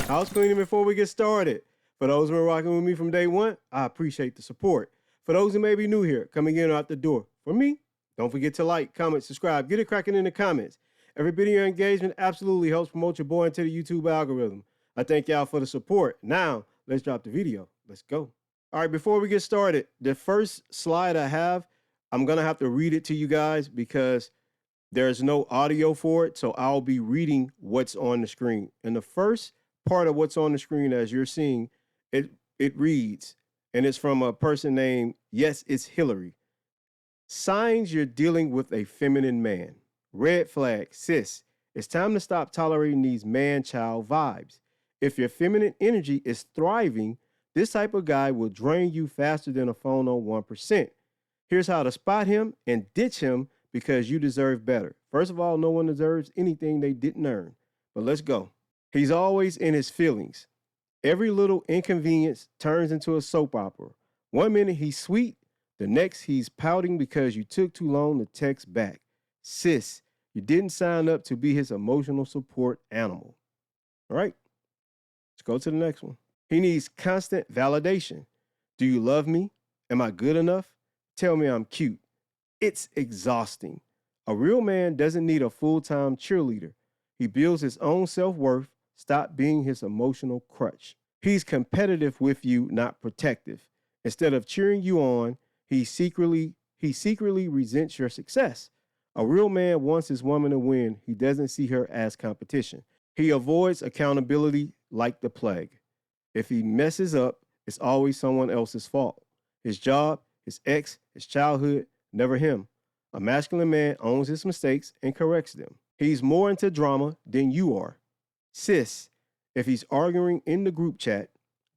House cleaning before we get started. For those who are rocking with me from day one, I appreciate the support. For those who may be new here, coming in or out the door, for me, don't forget to like, comment, subscribe, get it cracking in the comments. Every bit of your engagement absolutely helps promote your boy into the YouTube algorithm. I thank y'all for the support. Now, let's drop the video. Let's go. All right, before we get started, the first slide I have, I'm going to have to read it to you guys because there's no audio for it, so I'll be reading what's on the screen. And the first part of what's on the screen, as you're seeing, it reads, and it's from a person named, yes, it's Hillary. Signs you're dealing with a feminine man. Red flag, sis, it's time to stop tolerating these man-child vibes. If your feminine energy is thriving, this type of guy will drain you faster than a phone on 1%. Here's how to spot him and ditch him because you deserve better. First of all, no one deserves anything they didn't earn. But let's go. He's always in his feelings. Every little inconvenience turns into a soap opera. One minute he's sweet, the next he's pouting because you took too long to text back. Sis, you didn't sign up to be his emotional support animal. All right, let's go to the next one. He needs constant validation. Do you love me? Am I good enough? Tell me I'm cute. It's exhausting. A real man doesn't need a full-time cheerleader. He builds his own self-worth. Stop being his emotional crutch. He's competitive with you, not protective. Instead of cheering you on, he secretly resents your success. A real man wants his woman to win. He doesn't see her as competition. He avoids accountability like the plague. If he messes up, it's always someone else's fault. His job, his ex, his childhood, never him. A masculine man owns his mistakes and corrects them. He's more into drama than you are. Sis, if he's arguing in the group chat,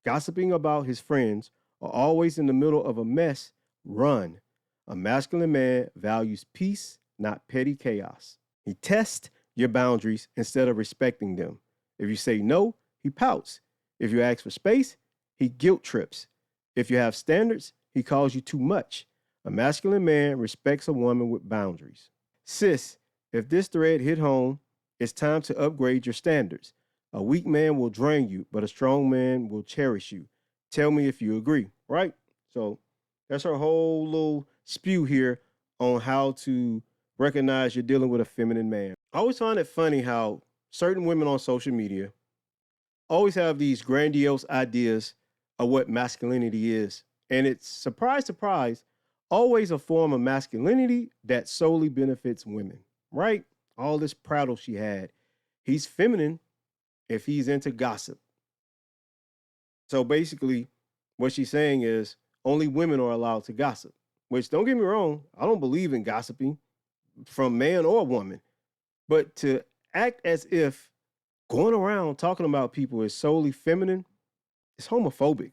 gossiping about his friends, or always in the middle of a mess, run. A masculine man values peace, not petty chaos. He tests your boundaries instead of respecting them. If you say no, he pouts. If you ask for space, he guilt trips. If you have standards, he calls you too much. A masculine man respects a woman with boundaries. Sis, if this thread hit home, it's time to upgrade your standards. A weak man will drain you, but a strong man will cherish you. Tell me if you agree, right? So that's her whole little spew here on how to recognize you're dealing with a feminine man. I always find it funny how certain women on social media always have these grandiose ideas of what masculinity is. And it's, surprise, surprise, always a form of masculinity that solely benefits women, right? All this prattle she had. He's feminine if he's into gossip. So basically, what she's saying is only women are allowed to gossip, which, don't get me wrong, I don't believe in gossiping from man or woman. But to act as if going around talking about people is solely feminine is homophobic.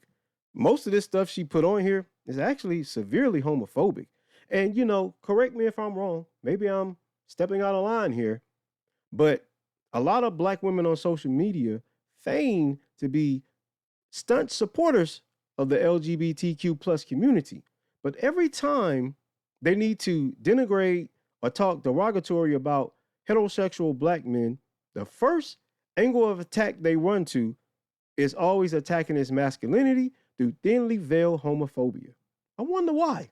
Most of this stuff she put on here is actually severely homophobic. And, you know, correct me if I'm wrong. Maybe I'm stepping out of line here. But a lot of black women on social media feign to be stunt supporters of the LGBTQ plus community. But every time they need to denigrate or talk derogatory about heterosexual black men, the first angle of attack they run to is always attacking his masculinity through thinly veiled homophobia. I wonder why.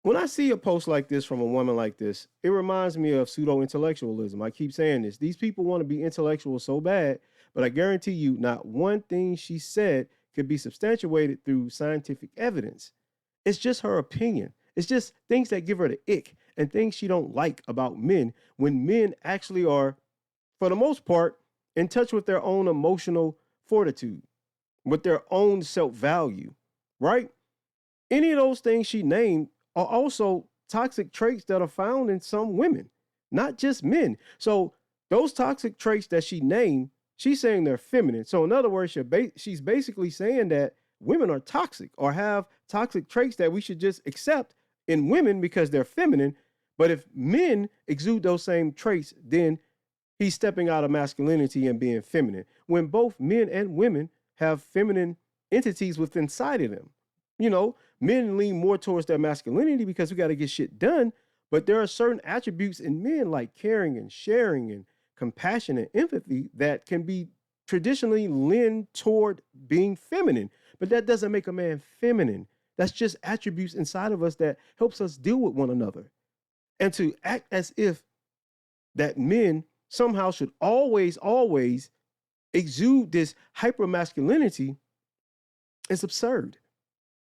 When I see a post like this from a woman like this, it reminds me of pseudo-intellectualism. I keep saying this. These people want to be intellectual so bad, but I guarantee you not one thing she said could be substantiated through scientific evidence. It's just her opinion. It's just things that give her the ick and things she don't like about men when men actually are, for the most part, in touch with their own emotional fortitude, with their own self-value, right? Any of those things she named are also toxic traits that are found in some women, not just men. So those toxic traits that she named, she's saying they're feminine. So in other words, she's basically saying that women are toxic or have toxic traits that we should just accept in women because they're feminine. But if men exude those same traits, then he's stepping out of masculinity and being feminine, when both men and women have feminine entities within inside of them. You know, men lean more towards their masculinity because we got to get shit done. But there are certain attributes in men like caring and sharing and compassion and empathy that can be traditionally lean toward being feminine, but that doesn't make a man feminine. That's just attributes inside of us that helps us deal with one another. And to act as if that men somehow should always exude this hyper masculinity is absurd.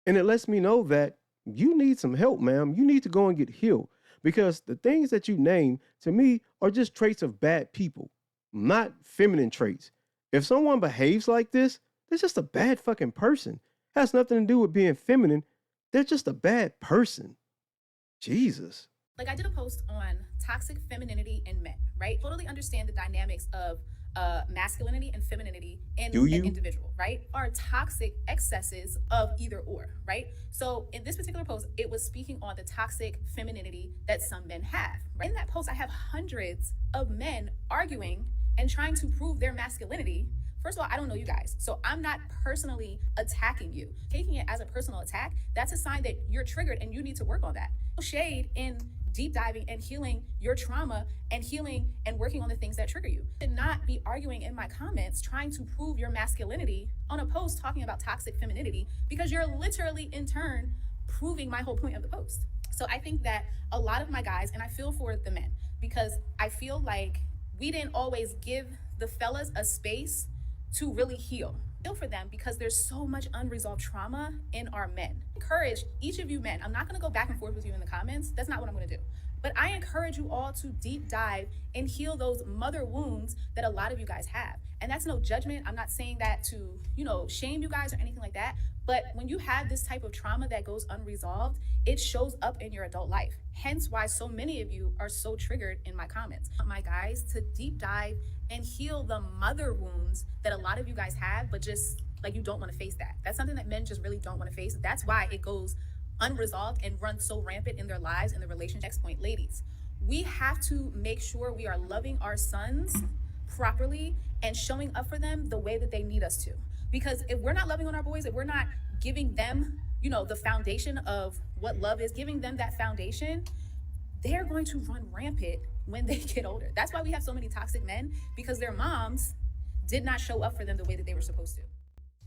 And it lets me know that you need some help, ma'am. You need to go and get healed, because the things that you name to me are just traits of bad people, not feminine traits. If someone behaves like this, they're just a bad fucking person. Has nothing to do with being feminine. They're just a bad person. Jesus. Like, I did a post on toxic femininity in men, right? Totally understand the dynamics of masculinity and femininity in an individual, right? Are toxic excesses of either or, right? So in this particular post, it was speaking on the toxic femininity that some men have. Right? In that post, I have hundreds of men arguing and trying to prove their masculinity. First of all, I don't know you guys, so I'm not personally attacking you. Taking it as a personal attack, that's a sign that you're triggered and you need to work on that. Shade in deep diving and healing your trauma and healing and working on the things that trigger you. Should not be arguing in my comments trying to prove your masculinity on a post talking about toxic femininity, because you're literally in turn proving my whole point of the post. So I think that a lot of my guys, and I feel for the men, because I feel like we didn't always give the fellas a space to really heal. Feel for them, because there's so much unresolved trauma in our men. Encourage each of you men. I'm not going to go back and forth with you in the comments. That's not what I'm going to do. But I encourage you all to deep dive and heal those mother wounds that a lot of you guys have. And that's no judgment. I'm not saying that to, shame you guys or anything like that. But when you have this type of trauma that goes unresolved, it shows up in your adult life. Hence why so many of you are so triggered in my comments. I want my guys to deep dive and heal the mother wounds that a lot of you guys have, but just like you don't want to face that. That's something that men just really don't want to face. That's why it goes unresolved and runs so rampant in their lives and the relationship. Next point, ladies, we have to make sure we are loving our sons properly and showing up for them the way that they need us to. Because if we're not loving on our boys, if we're not giving them, the foundation of what love is, giving them that foundation, they're going to run rampant when they get older. That's why we have so many toxic men, because their moms did not show up for them the way that they were supposed to.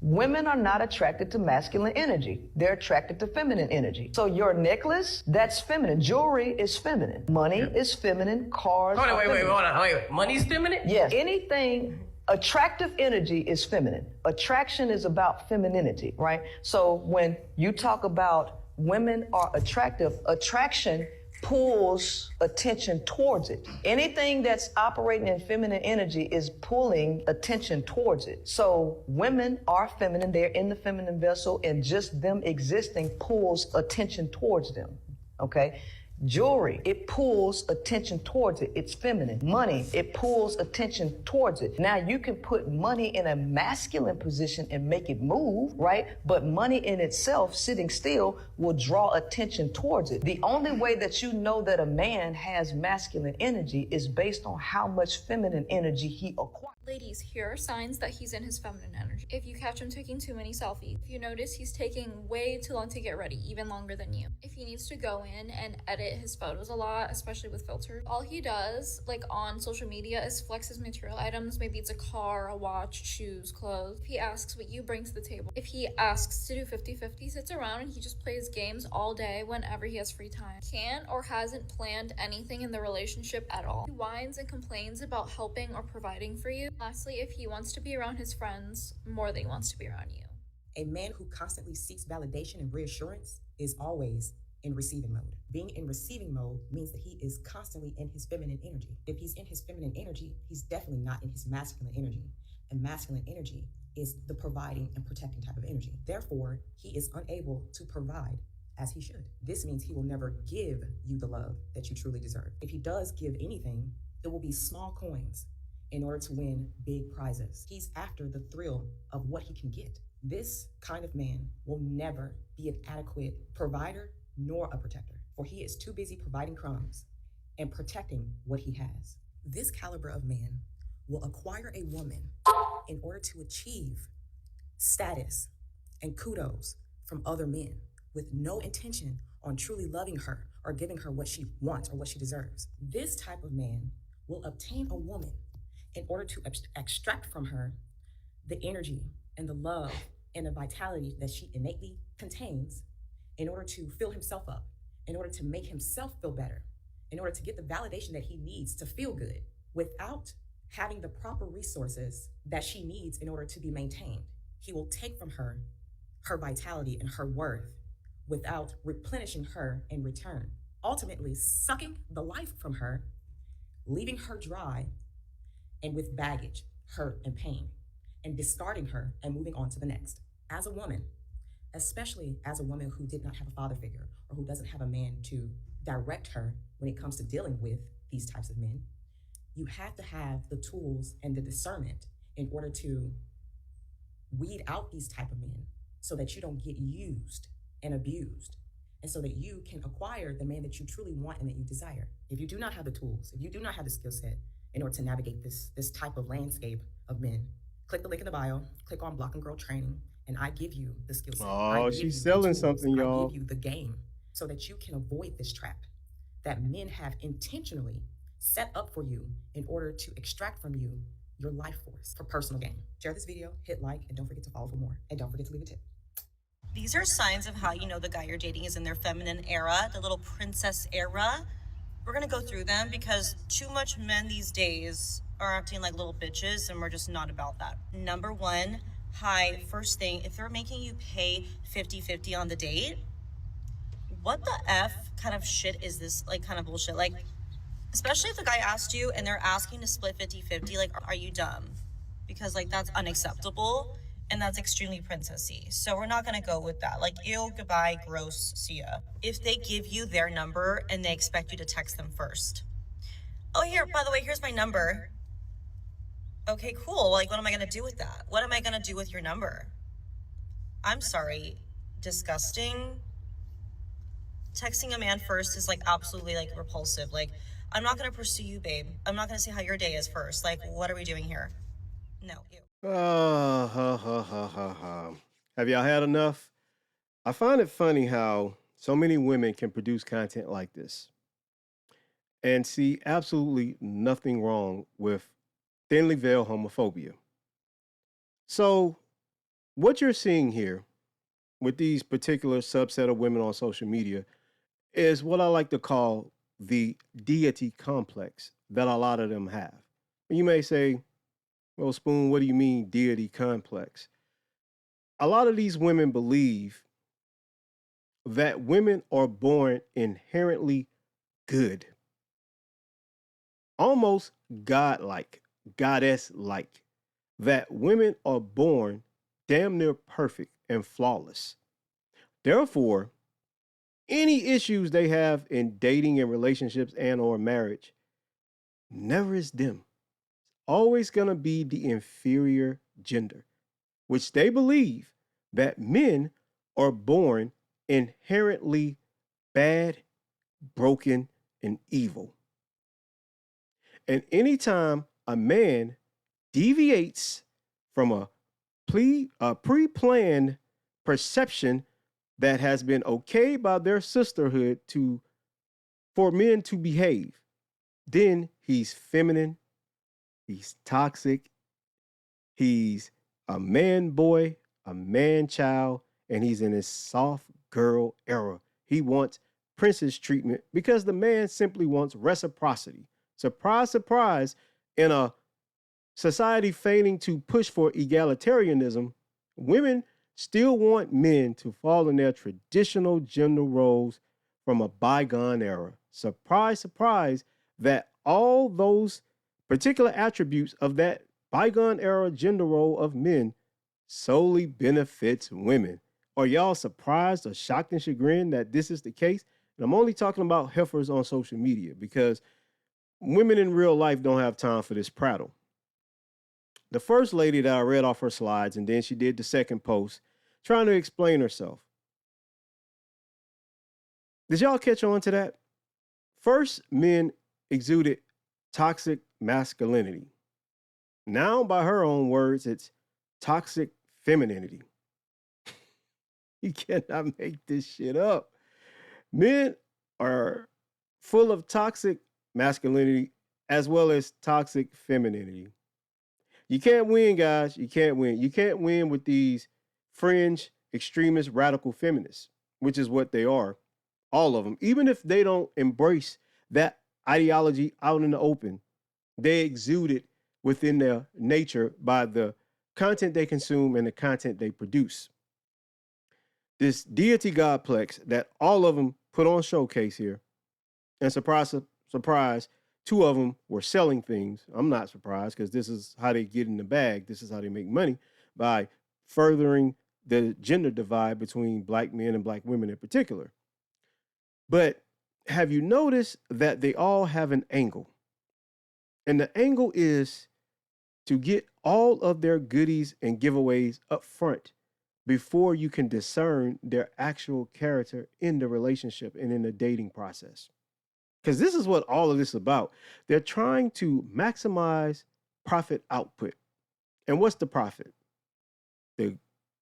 Women are not attracted to masculine energy. They're attracted to feminine energy. So your necklace, that's feminine. Jewelry is feminine. Money is feminine. Cars are feminine. Wait. Money's feminine? Yes. Anything, attractive energy is feminine. Attraction is about femininity, right? So when you talk about women are attractive, attraction pulls attention towards it. Anything that's operating in feminine energy is pulling attention towards it. So women are feminine, they're in the feminine vessel, and just them existing pulls attention towards them, okay? Jewelry, it pulls attention towards it. It's feminine. Money, it pulls attention towards it. Now you can put money in a masculine position and make it move, right? But money in itself, sitting still, will draw attention towards it. The only way that you know that a man has masculine energy is based on how much feminine energy he acquires. Ladies, here are signs that he's in his feminine energy. If you catch him taking too many selfies, if you notice he's taking way too long to get ready, even longer than you. If he needs to go in and edit his photos a lot, especially with filters, all he does, like on social media, is flex his material items. Maybe it's a car, a watch, shoes, clothes. If he asks what you bring to the table, if he asks to do 50-50, sits around and he just plays games all day whenever he has free time. Can't or hasn't planned anything in the relationship at all. He whines and complains about helping or providing for you. Lastly, if he wants to be around his friends more than he wants to be around you. A man who constantly seeks validation and reassurance is always in receiving mode. Being in receiving mode means that he is constantly in his feminine energy. If he's in his feminine energy, he's definitely not in his masculine energy. And masculine energy is the providing and protecting type of energy. Therefore, he is unable to provide as he should. This means he will never give you the love that you truly deserve. If he does give anything, it will be small coins in order to win big prizes. He's after the thrill of what he can get. This kind of man will never be an adequate provider nor a protector, for he is too busy providing crumbs and protecting what he has. This caliber of man will acquire a woman in order to achieve status and kudos from other men with no intention on truly loving her or giving her what she wants or what she deserves. This type of man will obtain a woman in order to extract from her the energy and the love and the vitality that she innately contains in order to fill himself up, in order to make himself feel better, in order to get the validation that he needs to feel good without having the proper resources that she needs in order to be maintained. He will take from her her vitality and her worth without replenishing her in return, ultimately sucking the life from her, leaving her dry and with baggage, hurt, and pain, and discarding her and moving on to the next. As a woman, especially as a woman who did not have a father figure or who doesn't have a man to direct her when it comes to dealing with these types of men, you have to have the tools and the discernment in order to weed out these type of men so that you don't get used and abused, and so that you can acquire the man that you truly want and that you desire. If you do not have the tools, if you do not have the skill set in order to navigate this type of landscape of men, click the link in the bio, click on Block and Girl Training, and I give you the skill set. Oh, she's selling something, y'all. I give you the game so that you can avoid this trap that men have intentionally set up for you in order to extract from you your life force for personal gain. Share this video, hit like, and don't forget to follow for more. And don't forget to leave a tip. These are signs of how you know the guy you're dating is in their feminine era, the little princess era. We're gonna go through them because too much men these days are acting like little bitches, and we're just not about that. Number one, first thing, if they're making you pay 50-50 on the date, what the F kind of shit is this, like, kind of bullshit? Like, especially if the guy asked you and they're asking to split 50-50, like, are you dumb? Because, like, that's unacceptable. And that's extremely princessy. So we're not gonna go with that. Like, ew, goodbye, gross, see ya. If they give you their number and they expect you to text them first. Oh, here, by the way, here's my number. Okay, cool. Like, what am I gonna do with that? What am I gonna do with your number? I'm sorry, disgusting. Texting a man first is, like, absolutely, like, repulsive. Like, I'm not gonna pursue you, babe. I'm not gonna see how your day is first. Like, what are we doing here? No, ew. Have y'all had enough? I find it funny how so many women can produce content like this and see absolutely nothing wrong with thinly veiled homophobia. So, what you're seeing here with these particular subset of women on social media is what I like to call the deity complex that a lot of them have. You may say, well, Spoon, what do you mean deity complex? A lot of these women believe that women are born inherently good, almost godlike, goddess-like, that women are born damn near perfect and flawless. Therefore, any issues they have in dating and relationships and or marriage never is them. Always going to be the inferior gender, which they believe that men are born inherently bad, broken, and evil. And anytime a man deviates from a pre-planned perception that has been okayed by their sisterhood for men to behave, then he's feminine, he's toxic, he's a man boy, a man child, and he's in his soft girl era. He wants princess treatment because the man simply wants reciprocity. Surprise, surprise, in a society failing to push for egalitarianism, women still want men to fall in their traditional gender roles from a bygone era. Surprise, surprise, that all those particular attributes of that bygone era gender role of men solely benefits women. Are y'all surprised or shocked and chagrined that this is the case? And I'm only talking about heifers on social media because women in real life don't have time for this prattle. The first lady that I read off her slides, and then she did the second post trying to explain herself. Did y'all catch on to that? First, men exuded toxic masculinity. Now, by her own words, it's toxic femininity. You cannot make this shit up. Men are full of toxic masculinity as well as toxic femininity. You can't win, guys. You can't win. You can't win with these fringe, extremist, radical feminists, which is what they are. All of them. Even if they don't embrace that ideology out in the open, they exude it within their nature by the content they consume and the content they produce. This deity godplex that all of them put on showcase here, and surprise, two of them were selling things. I'm not surprised because this is how they get in the bag. This is how they make money, by furthering the gender divide between black men and black women in particular. But have you noticed that they all have an angle? And the angle is to get all of their goodies and giveaways up front before you can discern their actual character in the relationship and in the dating process. Because this is what all of this is about. They're trying to maximize profit output. And what's the profit? The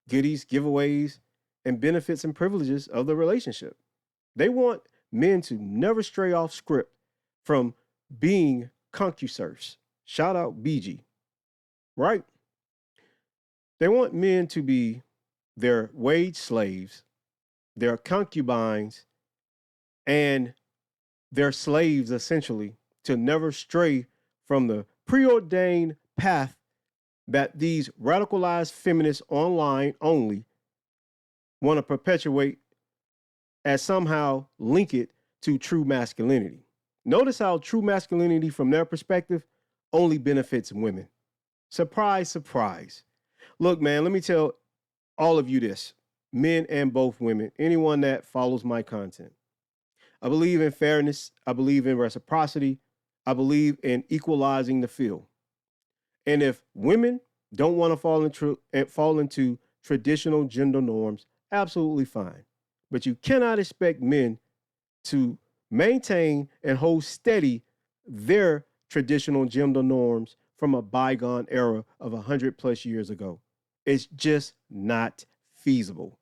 goodies, giveaways, and benefits and privileges of the relationship. They want men to never stray off script from being concuserves. Shout out BG. Right? They want men to be their wage slaves, their concubines, and their slaves, essentially, to never stray from the preordained path that these radicalized feminists online only want to perpetuate as somehow link it to true masculinity. Notice how true masculinity, from their perspective, only benefits women. Surprise, surprise. Look, man, let me tell all of you this, men and both women, anyone that follows my content. I believe in fairness. I believe in reciprocity. I believe in equalizing the field. And if women don't want to fall into traditional gender norms, absolutely fine. But you cannot expect men to maintain and hold steady their traditional gender norms from a bygone era of 100+ years ago. It's just not feasible.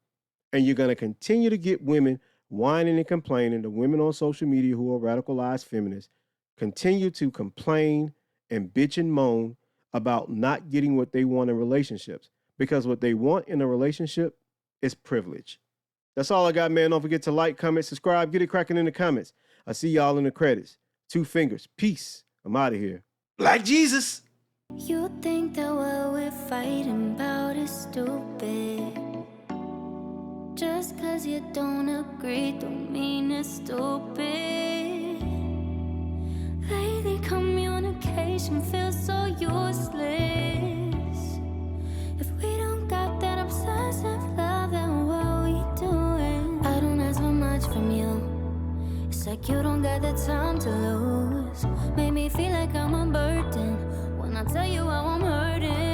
And you're going to continue to get women whining and complaining. The women on social media who are radicalized feminists continue to complain and bitch and moan about not getting what they want in relationships, because what they want in a relationship is privilege. That's all I got, man. Don't forget to like, comment, subscribe, get it cracking in the comments. I'll see y'all in the credits. 2 fingers. Peace. I'm out of here. Like Jesus. You think that what we're fighting about is stupid. Just cause you don't agree don't mean it's stupid. Lately communication feels so useless. If we don't got that obsessive love, then what are we doing? I don't ask for much from you. It's like you don't got the time to lose. Make me feel like I'm a burden when I tell you how I'm hurting.